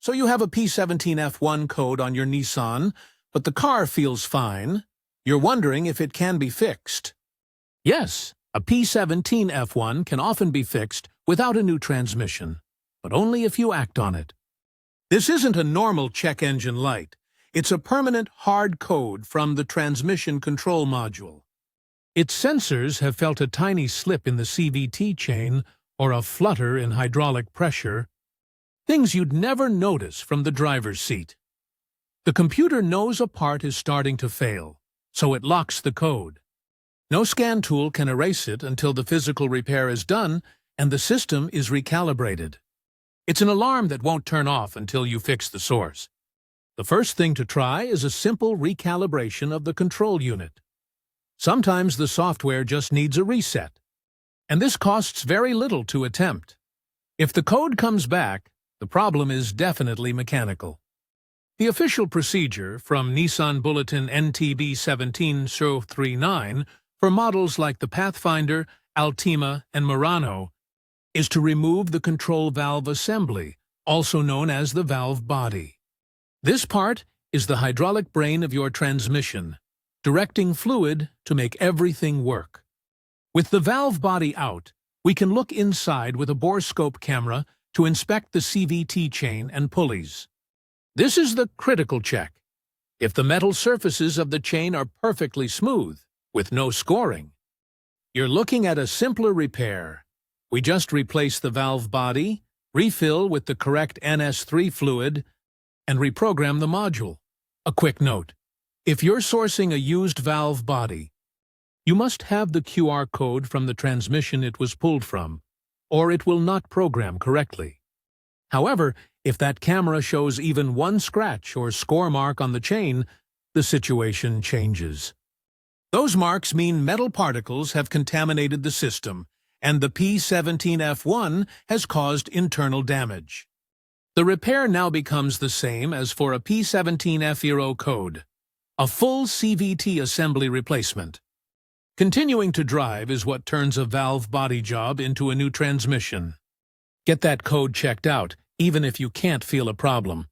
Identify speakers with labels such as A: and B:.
A: So you have a P17F1 code on your Nissan, but the car feels fine. You're wondering if it can be fixed. Yes, a P17F1 can often be fixed without a new transmission, but only if you act on it. This isn't a normal check engine light. It's a permanent hard code from the transmission control module. Its sensors have felt a tiny slip in the CVT chain or a flutter in hydraulic pressure, things you'd never notice from the driver's seat. The computer knows a part is starting to fail, so it locks the code. No scan tool can erase it until the physical repair is done and the system is recalibrated. It's an alarm that won't turn off until you fix the source. The first thing to try is a simple recalibration of the control unit. Sometimes the software just needs a reset, and this costs very little to attempt. If the code comes back, the problem is definitely mechanical. The official procedure from Nissan Bulletin NTB17-039 for models like the Pathfinder, Altima, and Murano is to remove the control valve assembly, also known as the valve body. This part is the hydraulic brain of your transmission, directing fluid to make everything work. With the valve body out, we can look inside with a borescope camera to inspect the CVT chain and pulleys. This is the critical check. If the metal surfaces of the chain are perfectly smooth, with no scoring, you're looking at a simpler repair. We just replace the valve body, refill with the correct NS3 fluid, and reprogram the module. A quick note: if you're sourcing a used valve body, you must have the QR code from the transmission it was pulled from, or it will not program correctly. However, if that camera shows even one scratch or score mark on the chain, the situation changes. Those marks mean metal particles have contaminated the system, and the P17F1 has caused internal damage. The repair now becomes the same as for a P17F0 code, a full CVT assembly replacement. Continuing to drive is what turns a valve body job into a new transmission. Get that code checked out, even if you can't feel a problem.